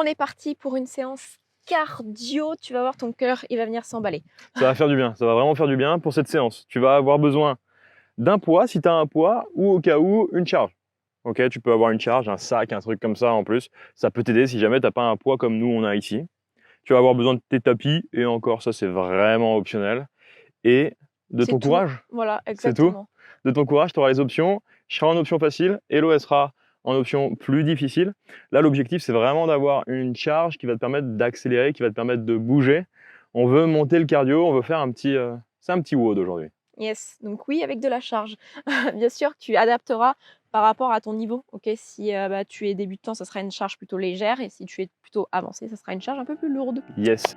On est parti pour une séance cardio. Tu vas voir, ton cœur, il va venir s'emballer. Ça va faire du bien, ça va vraiment faire du bien pour cette séance. Tu vas avoir besoin d'un poids si tu as un poids ou au cas où une charge. Ok, tu peux avoir une charge, un sac, un truc comme ça en plus. Ça peut t'aider si jamais tu n'as pas un poids comme nous on a ici. Tu vas avoir besoin de tes tapis et encore ça c'est vraiment optionnel. Et de C'est ton tout. courage, Voilà, c'est tout. exactement. De ton courage, tu auras les options. Je serai en option facile, Hello elle sera en option plus difficile. Là l'objectif c'est vraiment d'avoir une charge qui va te permettre d'accélérer, qui va te permettre de bouger. On veut monter le cardio, on veut faire un petit... c'est un petit WOD aujourd'hui. Yes, donc oui, avec de la charge. Bien sûr, tu adapteras par rapport à ton niveau. Ok, si tu es débutant, ça sera une charge plutôt légère, et si tu es plutôt avancé, ça sera une charge un peu plus lourde. Yes.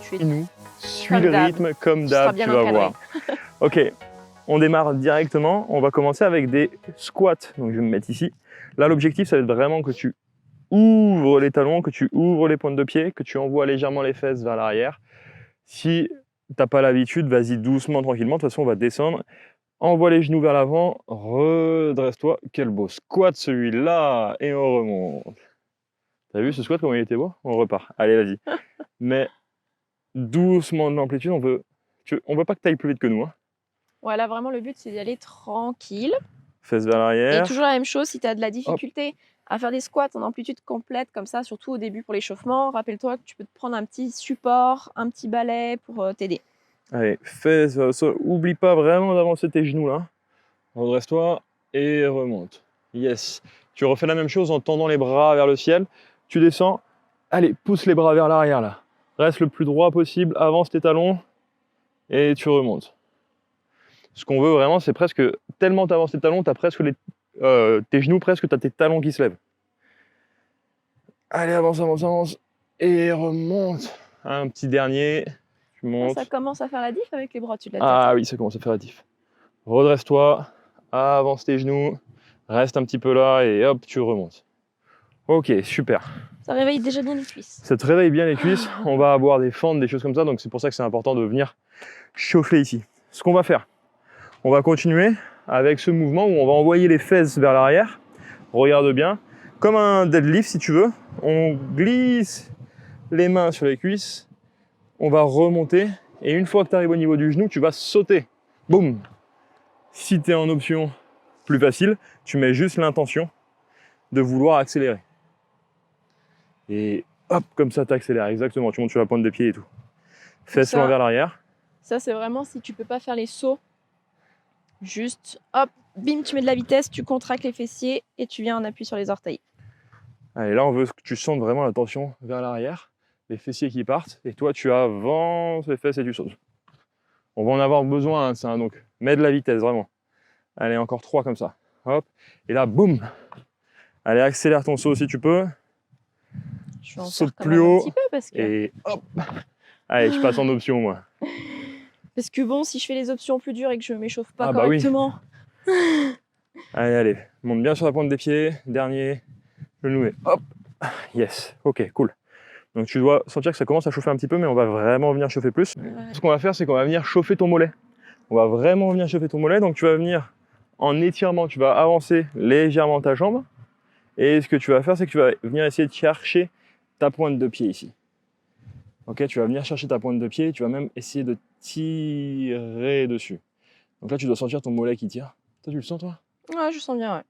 Si tu es Nous, suis comme le d'hab, rythme comme tu seras d'hab, bien tu vas encadré. voir. Ok, on démarre directement. On va commencer avec des squats. Donc je vais me mettre ici. Là, l'objectif, ça va être vraiment que tu ouvres les talons, que tu ouvres les pointes de pied, que tu envoies légèrement les fesses vers l'arrière. Si tu n'as pas l'habitude, vas-y doucement, tranquillement. De toute façon, on va descendre. Envoie les genoux vers l'avant. Redresse-toi. Quel beau squat celui-là. Et on remonte. T'as vu ce squat, comment il était beau? On repart. Allez, vas-y. Mais doucement de l'amplitude, on veut pas que tu ailles plus vite que nous. Hein. Voilà, vraiment, le but, c'est d'y aller tranquille. Fesses vers Et l'arrière. toujours la même chose, si tu as de la Hop. difficulté à faire des squats en amplitude complète, comme ça, surtout au début pour l'échauffement, rappelle-toi que tu peux te prendre un petit support, un petit balai pour t'aider. Allez, fesses vers le sol. Oublie pas vraiment d'avancer tes genoux là. Redresse-toi et remonte. Yes. Tu refais la même chose en tendant les bras vers le ciel. Tu descends. Allez, pousse les bras vers l'arrière là. Reste le plus droit possible, avance tes talons et tu remontes. Ce qu'on veut vraiment, c'est presque, tellement tu avances tes talons, tu as presque tes genoux, presque tu as tes talons qui se lèvent. Allez, avance, avance, avance. Et remonte. Un petit dernier. Tu Ah, montes. ça commence à faire la diff avec les bras au-dessus de la tête. Ah oui, ça commence à faire la diff. Redresse-toi, avance tes genoux, reste un petit peu là et hop, tu remontes. Ok, super. Ça réveille déjà bien les cuisses. Ça te réveille bien les cuisses. On va avoir des fentes, des choses comme ça, donc c'est pour ça que c'est important de venir chauffer ici. Ce qu'on va faire, on va continuer avec ce mouvement où on va envoyer les fesses vers l'arrière. Regarde bien, comme un deadlift si tu veux. On glisse les mains sur les cuisses, on va remonter et une fois que tu arrives au niveau du genou, tu vas sauter. Boum. Si tu es en option plus facile, tu mets juste l'intention de vouloir accélérer. Et hop, comme ça, tu accélères. Exactement, tu montes sur la pointe des pieds et tout. Fesses loin vers l'arrière. Ça, c'est vraiment si tu peux pas faire les sauts. Juste, hop, bim, tu mets de la vitesse, tu contractes les fessiers et tu viens en appui sur les orteils. Allez, là, on veut que tu sentes vraiment la tension vers l'arrière, les fessiers qui partent, et toi, tu avances les fesses et tu sautes. On va en avoir besoin, hein, ça, donc mets de la vitesse, vraiment. Allez, encore 3 comme ça. Hop, et là, boum. Allez, accélère ton saut si tu peux. Je vais en Saute faire quand plus même un haut. petit peu parce que... Et hop. Allez, je passe en option, moi. Parce que bon, si je fais les options plus dures et que je m'échauffe pas Ah bah oui. correctement... Allez, allez, monte bien sur la pointe des pieds. Dernier, genou et hop. Yes, ok, cool. Donc tu dois sentir que ça commence à chauffer un petit peu, mais on va vraiment venir chauffer plus. Ouais. Ce qu'on va faire, c'est qu'on va venir chauffer ton mollet. On va vraiment venir chauffer ton mollet. Donc tu vas venir en étirement, tu vas avancer légèrement ta jambe. Et ce que tu vas faire, c'est que tu vas venir essayer de chercher ta pointe de pied ici. Ok, tu vas venir chercher ta pointe de pied, tu vas même essayer de tirer dessus. Donc là, tu dois sentir ton mollet qui tire. Toi, tu le sens, toi? Ouais, je sens bien, ouais.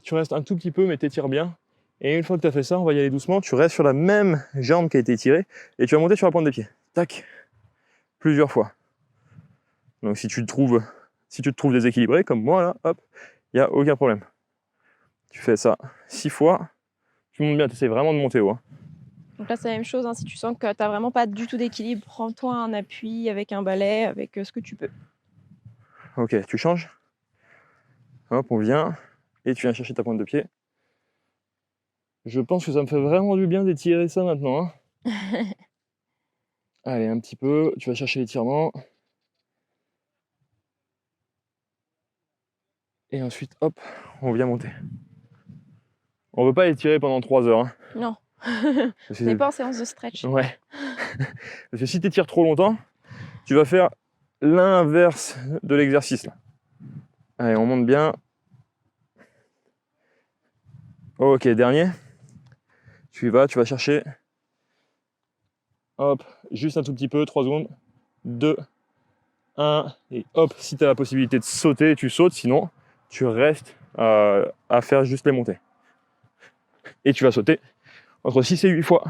Tu restes un tout petit peu, mais t'étires bien. Et une fois que tu as fait ça, on va y aller doucement. Tu restes sur la même jambe qui a été tirée et tu vas monter sur la pointe des pieds. Tac. Plusieurs fois. Donc si tu te trouves déséquilibré, comme moi là, hop, il n'y a aucun problème. Tu fais ça 6 fois. Tu montes bien, tu essaies vraiment de monter haut. Hein. Donc là, c'est la même chose, hein. Si tu sens que tu n'as vraiment pas du tout d'équilibre, prends-toi un appui avec un balai, avec ce que tu peux. Ok, tu changes. Hop, on vient. Et tu viens chercher ta pointe de pied. Je pense que ça me fait vraiment du bien d'étirer ça maintenant. Hein. Allez, un petit peu. Tu vas chercher l'étirement. Et ensuite, hop, on vient monter. On ne veut pas étirer pendant 3 heures. Hein. Non. Parce On n'est que- pas en séance de stretch. Ouais. Parce que si tu étires trop longtemps, tu vas faire l'inverse de l'exercice. Là. Allez, on monte bien. Ok, dernier. Tu y vas, tu vas chercher. Hop, juste un tout petit peu, 3 secondes. 2, 1, et hop, si tu as la possibilité de sauter, tu sautes, sinon tu restes à faire juste les montées. Et tu vas sauter entre 6 et 8 fois.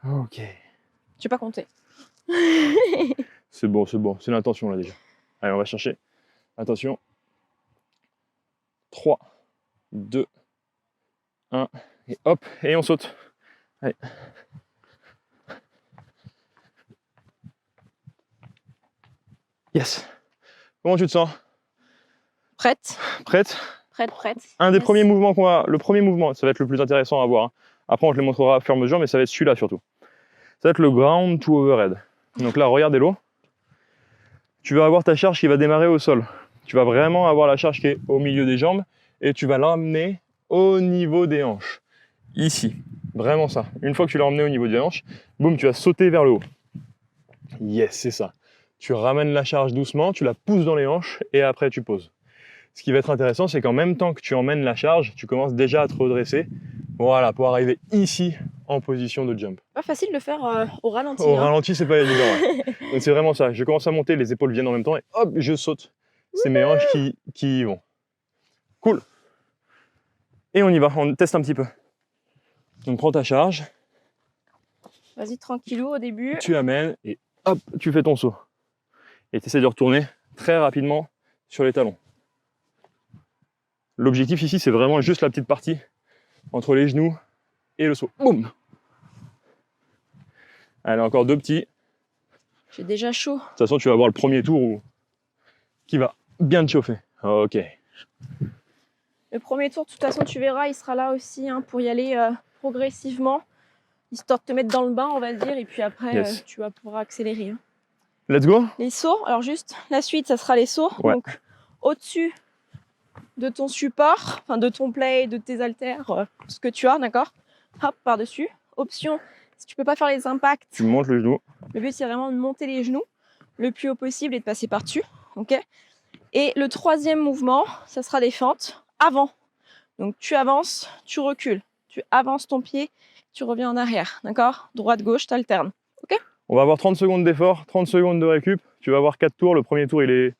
Ok. Je vais pas compter. C'est bon, c'est l'intention là déjà. Allez, on va chercher. Attention. 3, 2, 1, et hop, et on saute. Allez. Yes. Comment tu te sens? Prête? Prête? Prête. Un des Yes. premiers mouvements qu'on va... Le premier mouvement, ça va être le plus intéressant à voir. Hein. Après, on te les montrera au fur et à mesure, mais ça va être celui-là surtout. Ça va être le ground to overhead. Donc là, regardez-le. Tu vas avoir ta charge qui va démarrer au sol. Tu vas vraiment avoir la charge qui est au milieu des jambes et tu vas l'emmener au niveau des hanches. Ici. Vraiment ça. Une fois que tu l'as emmené au niveau des hanches, boum, tu vas sauter vers le haut. Yes, c'est ça. Tu ramènes la charge doucement, tu la pousses dans les hanches et après tu poses. Ce qui va être intéressant, c'est qu'en même temps que tu emmènes la charge, tu commences déjà à te redresser. Voilà, pour arriver ici en position de jump. Pas facile de le faire au ralenti. Au hein. ralenti, c'est pas évident. Ouais. Donc c'est vraiment ça. Je commence à monter, les épaules viennent en même temps et hop, je saute. C'est mes hanches qui y vont. Cool. Et on y va, on teste un petit peu. Donc prends ta charge, Vas-y, tranquillou au début. tu amènes et hop, tu fais ton saut. Et tu essaies de retourner très rapidement sur les talons. L'objectif ici, c'est vraiment juste la petite partie entre les genoux et le saut. Boum! Allez, encore 2 petits. J'ai déjà chaud. De toute façon, tu vas avoir le premier tour qui va bien te chauffer. Ok. Le premier tour, de toute façon, tu verras, il sera là aussi hein, pour y aller progressivement, histoire de te mettre dans le bain, on va dire, et puis après, Yes. tu vas pouvoir accélérer. hein. Let's go! Les sauts, alors juste, la suite, ça sera les sauts. Ouais. Donc, au-dessus de ton support, enfin de ton play, de tes haltères, ce que tu as, d'accord? Hop, par-dessus. Option, si tu peux pas faire les impacts, Tu montes le genou. le but c'est vraiment de monter les genoux le plus haut possible et de passer par-dessus, ok? Et le troisième mouvement, ça sera des fentes avant. Donc tu avances, tu recules, tu avances ton pied, tu reviens en arrière, d'accord? Droite, gauche, t'alternes. On va avoir 30 secondes d'effort, 30 secondes de récup. Tu vas avoir 4 tours. Le premier tour, il est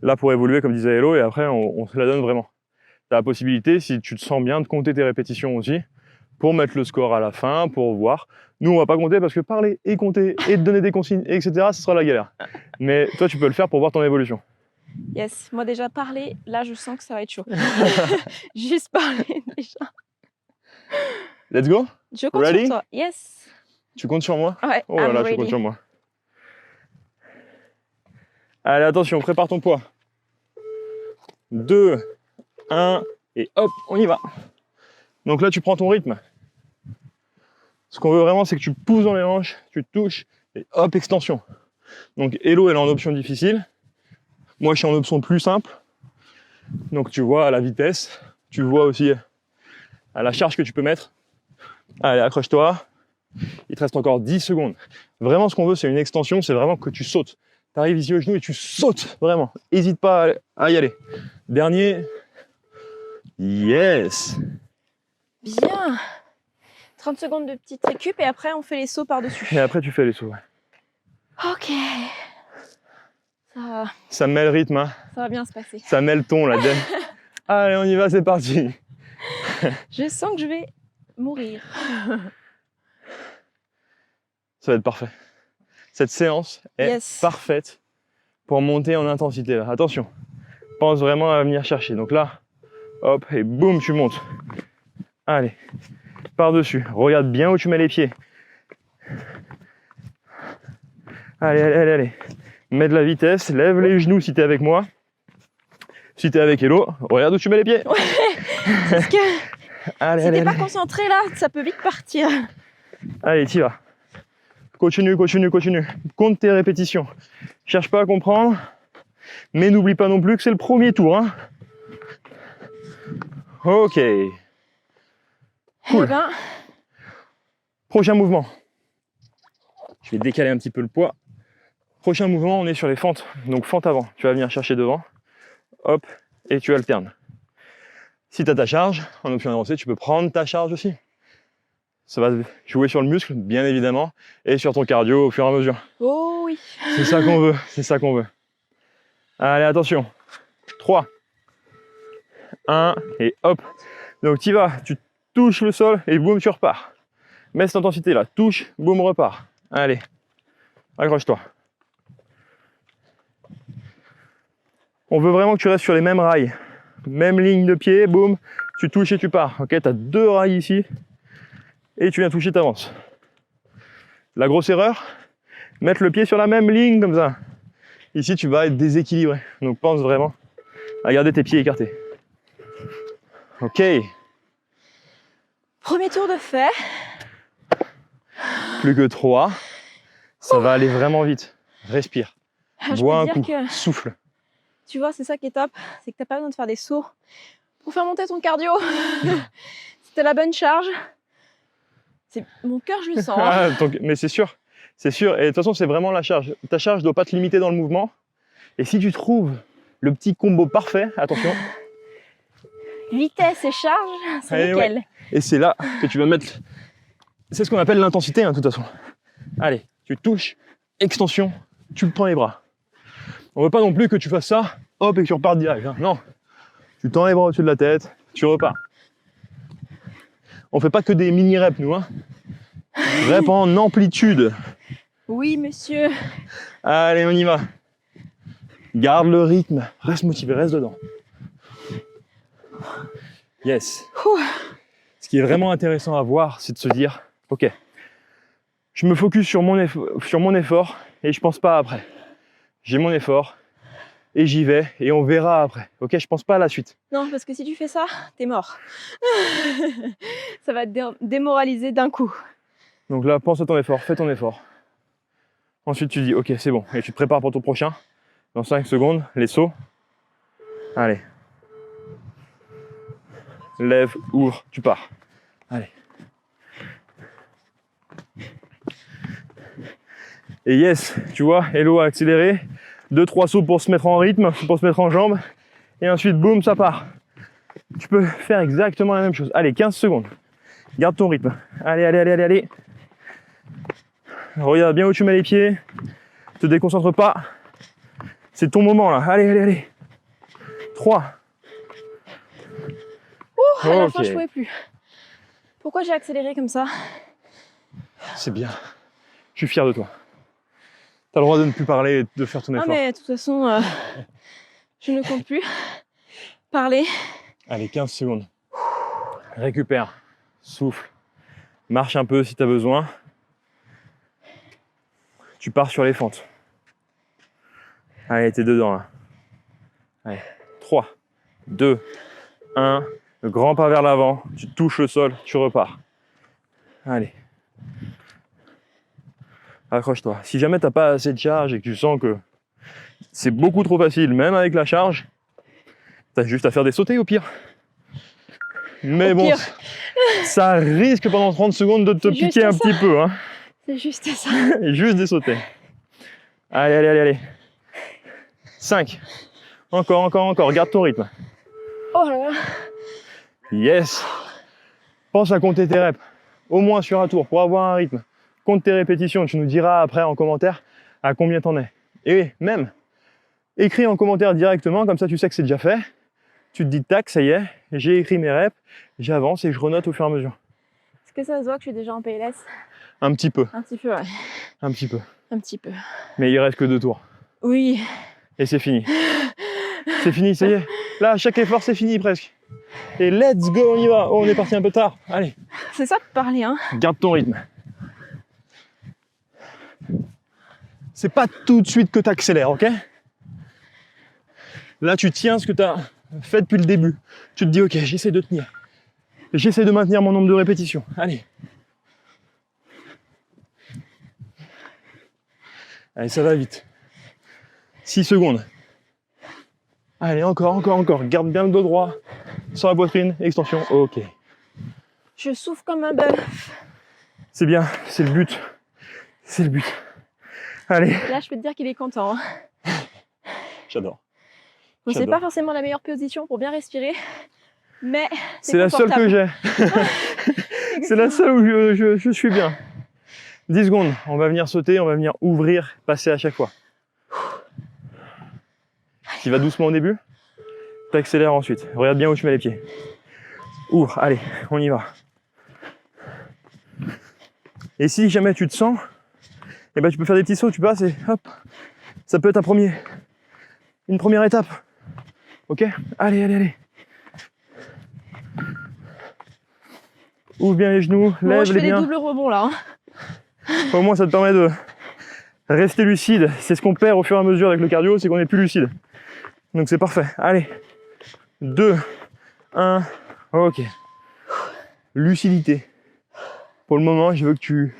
là pour évoluer, comme disait Hello, et après, on se la donne vraiment. Tu as la possibilité, si tu te sens bien, de compter tes répétitions aussi, pour mettre le score à la fin, pour voir. Nous, on va pas compter parce que parler et compter et te donner des consignes, etc., ce sera la galère. Mais toi, tu peux le faire pour voir ton évolution. Yes, moi déjà parler, là je sens que ça va être chaud. Juste parler déjà. Let's go. Je compte Ready? sur toi. Yes. Tu comptes sur moi? Ouais, Oh là I'm là, tu ready. comptes sur moi. Allez, attention, prépare ton poids. 2, 1, et hop, on y va. Donc là, tu prends ton rythme. Ce qu'on veut vraiment, c'est que tu pousses dans les hanches, tu touches, et hop, extension. Donc Hello, elle est en option difficile. Moi, je suis en option plus simple. Donc tu vois à la vitesse, tu vois aussi à la charge que tu peux mettre. Allez, accroche-toi. Il te reste encore 10 secondes. Vraiment, ce qu'on veut, c'est une extension, c'est vraiment que tu sautes. Tu arrives ici au genou et tu sautes, vraiment. N'hésite pas à y aller. Dernier. Yes. Bien. 30 secondes de petite récup et après on fait les sauts par-dessus. Et après, tu fais les sauts. Ouais. Ok. Ça, Ça met le rythme, hein. ça va bien se passer. Ça met le ton, là. Allez, on y va, c'est parti. Je sens que je vais mourir. Ça va être parfait. Cette séance est Yes. parfaite pour monter en intensité. Là. Attention, pense vraiment à venir chercher. Donc là, hop, et boum, tu montes. Allez, par-dessus. Regarde bien où tu mets les pieds. Allez. Mets de la vitesse, lève les genoux si t'es avec moi. Si t'es avec Hello, regarde où tu mets les pieds. Parce que Allez, si t'es pas concentré là, ça peut vite partir. Allez, t'y vas. Continue. Compte tes répétitions. Cherche pas à comprendre. Mais n'oublie pas non plus que c'est le premier tour. Hein. Ok. Cool. Eh ben, Prochain mouvement. Je vais décaler un petit peu le poids. Prochain mouvement, on est sur les fentes. Donc fente avant, tu vas venir chercher devant. Hop, et tu alternes. Si tu as ta charge, en option avancée, tu peux prendre ta charge aussi. Ça va jouer sur le muscle, bien évidemment, et sur ton cardio au fur et à mesure. oh oui. C'est ça qu'on veut, c'est ça qu'on veut. Allez, attention. 3, 1, et hop. Donc tu y vas, tu touches le sol, et boum, tu repars. Mets cette intensité là, touche, boum, repars. Allez, accroche-toi. On veut vraiment que tu restes sur les mêmes rails. Même ligne de pied, boum, tu touches et tu pars. Ok, tu as 2 rails ici, et tu viens toucher, tu avances. La grosse erreur, mettre le pied sur la même ligne comme ça. Ici, tu vas être déséquilibré. Donc pense vraiment à garder tes pieds écartés. Ok. Premier tour de fait. Plus que 3. Ça va aller vraiment vite. Respire. Je Bois un peux coup. dire que, Souffle. tu vois, c'est ça qui est top. C'est que t'as pas besoin de faire des sauts pour faire monter ton cardio. C'était la bonne charge. Mon cœur, je le sens. Hein. Ah, mais c'est sûr. C'est sûr. Et de toute façon, c'est vraiment la charge. Ta charge ne doit pas te limiter dans le mouvement. Et si tu trouves le petit combo parfait, attention. Vitesse et charge, c'est Allez, nickel. ouais. Et c'est là que tu vas mettre. C'est ce qu'on appelle l'intensité, hein, de toute façon. Allez, tu touches, extension, tu prends les bras. On veut pas non plus que tu fasses ça, hop, et que tu repartes direct. Hein. Non. Tu tends les bras au-dessus de la tête, tu repars. On fait pas que des mini reps, nous. Hein. Reps en amplitude. Oui, monsieur. Allez, on y va. Garde le rythme, reste motivé, reste dedans. Yes. Ouh. Ce qui est vraiment intéressant à voir, c'est de se dire, ok, je me focus sur mon effort et je pense pas après. J'ai mon effort et j'y vais et on verra après. Ok, je pense pas à la suite. Non, parce que si tu fais ça, t'es mort. Ça va te démoraliser d'un coup. Donc là, pense à ton effort, fais ton effort. Ensuite, tu dis, ok, c'est bon. Et tu te prépares pour ton prochain. Dans 5 secondes, les sauts. Allez. Lève, ouvre, tu pars. Allez. Et yes, tu vois, Hello a accéléré. 2-3 sauts pour se mettre en rythme, pour se mettre en jambes. Et ensuite, boum, ça part. Tu peux faire exactement la même chose. Allez, 15 secondes. Garde ton rythme. Allez, allez, allez, allez, allez. Regarde bien où tu mets les pieds. Te déconcentre pas. C'est ton moment là. Allez, allez, allez. 3. À la fin, je pouvais plus. Pourquoi j'ai accéléré comme ça? C'est bien. Je suis fier de toi. T'as le droit de ne plus parler et de faire ton effort. Ah mais de toute façon, je ne compte plus parler. Allez, 15 secondes. Récupère. Souffle. Marche un peu si tu as besoin. Tu pars sur les fentes. Allez, t'es dedans là. Allez, 3, 2, 1. Le grand pas vers l'avant. Tu touches le sol, tu repars. Allez. Accroche-toi. Si jamais tu n'as pas assez de charge et que tu sens que c'est beaucoup trop facile, même avec la charge, tu as juste à faire des sautés au pire. Mais Au bon, pire. ça risque pendant 30 secondes de te C'est juste piquer un ça. petit peu. Hein. C'est juste ça. Et juste des sautés. Allez, allez, allez, allez. 5. Encore, encore, encore. Garde ton rythme. Oh là là. Yes. Pense à compter tes reps. Au moins sur un tour pour avoir un rythme. Compte tes répétitions. Tu nous diras après en commentaire à combien t'en es. Et même, écris en commentaire directement. Comme ça, tu sais que c'est déjà fait. Tu te dis, tac, ça y est. J'ai écrit mes reps. J'avance et je renote au fur et à mesure. Est-ce que ça se voit que je suis déjà en PLS? Un petit peu. Un petit peu, ouais. Un petit peu. Un petit peu. Mais il reste que 2 tours. Oui. Et c'est fini. C'est fini, ça y est. Là, chaque effort, c'est fini presque. Et let's go, on y va. Oh, on est parti un peu tard. Allez, C'est ça de parler, hein. garde ton rythme. C'est pas tout de suite que tu accélères, ok? Là, tu tiens ce que tu as fait depuis le début. Tu te dis, ok, j'essaie de tenir. J'essaie de maintenir mon nombre de répétitions. Allez. Allez, ça va vite. 6 secondes. Allez, encore, encore, encore. Garde bien le dos droit sur la poitrine. Extension. Ok. Je souffle comme un bœuf. C'est bien, c'est le but. C'est le but. Allez. Là, je peux te dire qu'il est content. Hein. J'adore. Bon, c'est pas forcément la meilleure position pour bien respirer, mais c'est la seule que j'ai. C'est la seule où je suis bien. 10 secondes. On va venir sauter, on va venir ouvrir, passer à chaque fois. Tu vas doucement au début, tu accélères ensuite. Regarde bien où tu mets les pieds. Ouvre, allez, on y va. Et si jamais tu te sens, eh ben tu peux faire des petits sauts, tu passes et hop, ça peut être une première étape. Ok? Allez, allez, allez. Ouvre bien les genoux, bon, lève je les fais bien. des doubles rebonds là. Hein. Au moins ça te permet de rester lucide. C'est ce qu'on perd au fur et à mesure avec le cardio, c'est qu'on est plus lucide. Donc c'est parfait. Allez. 2, 1, ok. Lucidité. Pour le moment, je veux que tu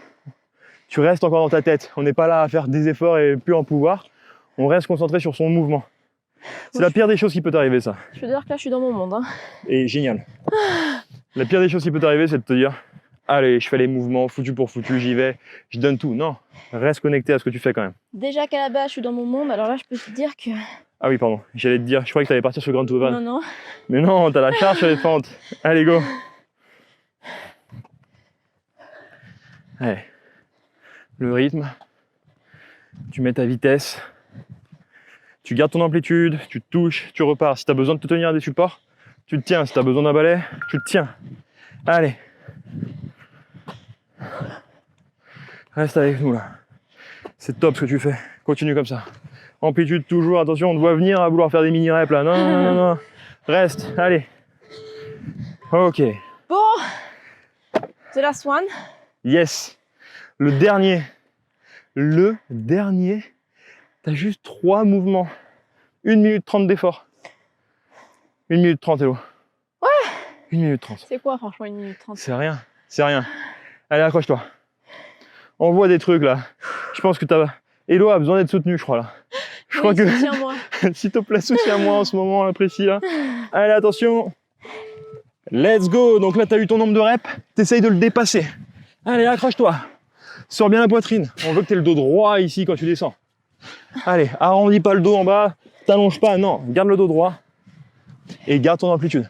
restes encore dans ta tête. On n'est pas là à faire des efforts et plus en pouvoir. On reste concentré sur son mouvement. C'est la pire des choses qui peut t'arriver, ça. Je veux dire que là, je suis dans mon monde. Hein. Et génial. La pire des choses qui peut t'arriver, c'est de te dire allez, je fais les mouvements, foutu pour foutu, j'y vais, je donne tout. Non, reste connecté à ce que tu fais quand même. Déjà qu'à la base, je suis dans mon monde, alors là, je peux te dire que... Ah oui, pardon, j'allais te dire, je croyais que t'allais partir sur le Grand Tour. Non, non. Mais non, t'as la charge sur les fentes. Allez, go. Allez. Le rythme, tu mets ta vitesse, tu gardes ton amplitude, tu te touches, tu repars. Si tu as besoin de te tenir à des supports, tu te tiens. Si tu as besoin d'un balai, tu te tiens. Allez. Reste avec nous là. C'est top ce que tu fais. Continue comme ça. Amplitude toujours, attention, on te voit venir à vouloir faire des mini-reps là. Non, non, non, non. Reste, allez. Ok. Bon. The last one. Yes. Le dernier. T'as juste 3 mouvements. 1 minute 30 d'effort. 1 minute 30, Hello. Ouais. 1 minute 30. C'est quoi, franchement, 1 minute 30? C'est rien. C'est rien. Allez, accroche-toi. On voit des trucs là. Je pense que Hello a besoin d'être soutenu, je crois là. Je crois que. Soutiens-moi. S'il te plaît, soutiens-moi en ce moment là, précis là. Allez, attention. Let's go. Donc là, t'as eu ton nombre de reps. T'essayes de le dépasser. Allez, accroche-toi. Sors bien la poitrine. On veut que tu aies le dos droit ici quand tu descends. Allez, arrondis pas le dos en bas. T'allonges pas. Non, garde le dos droit. Et garde ton amplitude.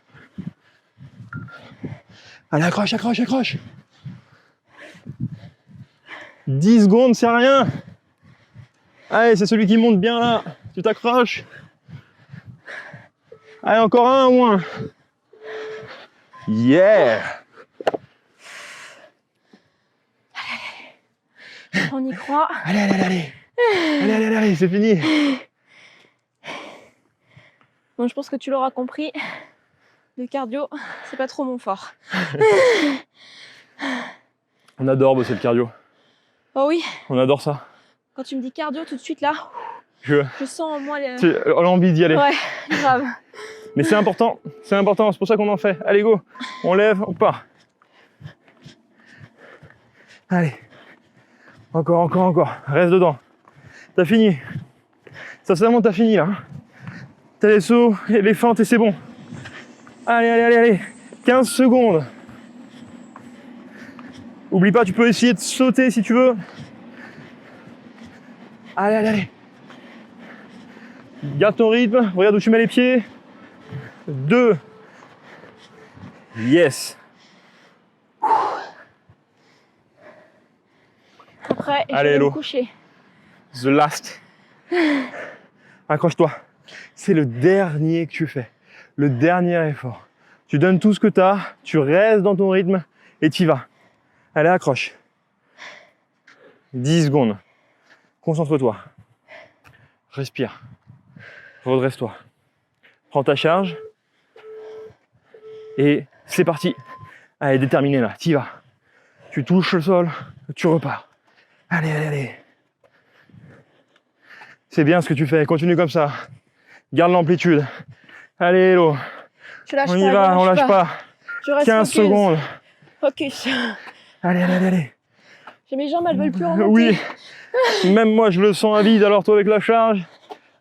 Allez, accroche, accroche, accroche. 10 secondes, c'est rien. Allez, c'est celui qui monte bien là. Tu t'accroches. Allez, encore un ou un. Yeah. On y croit. Allez, allez, allez, allez. Allez, allez, allez, c'est fini. Bon, je pense que tu l'auras compris. Le cardio, c'est pas trop mon fort. On adore bosser le cardio. Oh oui, On adore ça. quand tu me dis cardio tout de suite là, Je sens en moi l'envie d'y aller. Ouais, grave. Mais c'est important, c'est pour ça qu'on en fait. Allez, go. On lève, on part. Allez. Encore, encore, encore. Reste dedans. T'as fini. Sincèrement, t'as fini là. T'as les sauts et les fentes et c'est bon. Allez, allez, allez, allez. 15 secondes. Oublie pas, tu peux essayer de sauter si tu veux. Allez, allez, allez. Garde ton rythme. Regarde où tu mets les pieds. 2. Yes. Après, je Allez, vais hello. me coucher. The last. Accroche-toi. C'est le dernier que tu fais. Le dernier effort. Tu donnes tout ce que tu as, tu restes dans ton rythme et tu y vas. Allez, accroche. 10 secondes. Concentre-toi. Respire. Redresse-toi. Prends ta charge. Et c'est parti. Allez, déterminé là. Tu y vas. Tu touches le sol. Tu repars. Allez, allez, allez. C'est bien ce que tu fais. Continue comme ça. Garde l'amplitude. Allez, hello. Tu lâches On pas, y va, on lâche pas. Je reste 15 focus. secondes. Focus. Allez, allez, allez, allez. J'ai mes jambes, elles veulent plus remonter. Oui. Même moi, je le sens à vide, alors toi avec la charge.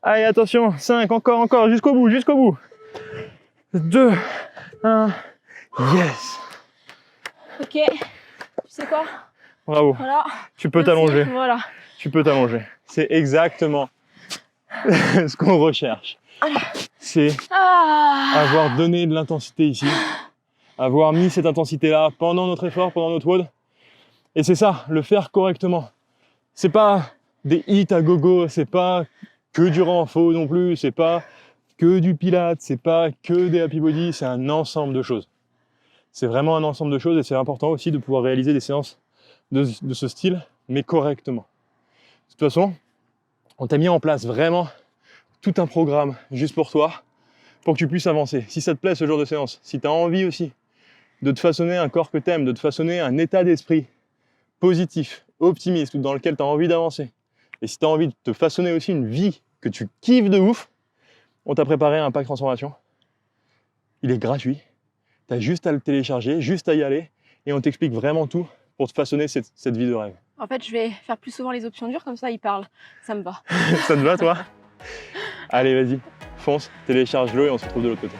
Allez, attention, 5, encore, jusqu'au bout, 2, 1, yes. Ok, tu sais quoi? Bravo, Voilà. tu peux Merci. t'allonger, Voilà. tu peux t'allonger. C'est exactement ce qu'on recherche. C'est avoir donné de l'intensité ici, avoir mis cette intensité-là pendant notre effort, pendant notre WOD. Et c'est ça, le faire correctement. C'est pas des hits à gogo, c'est pas que du renfo non plus, c'est pas que du pilates, c'est pas que des happy body, c'est un ensemble de choses. C'est vraiment un ensemble de choses et c'est important aussi de pouvoir réaliser des séances de ce style, mais correctement. De toute façon, on t'a mis en place vraiment tout un programme juste pour toi, pour que tu puisses avancer. Si ça te plaît ce genre de séance, si tu as envie aussi de te façonner un corps que tu aimes, de te façonner un état d'esprit positif, optimiste, ou dans lequel tu as envie d'avancer, et si tu as envie de te façonner aussi une vie que tu kiffes de ouf, on t'a préparé un pack transformation. Il est gratuit. Tu as juste à le télécharger, juste à y aller, et on t'explique vraiment tout pour te façonner cette vie de rêve. En fait, je vais faire plus souvent les options dures, comme ça, il parle. Ça me va. Ça te va, toi? Allez, vas-y, fonce, télécharge-le et on se retrouve de l'autre côté.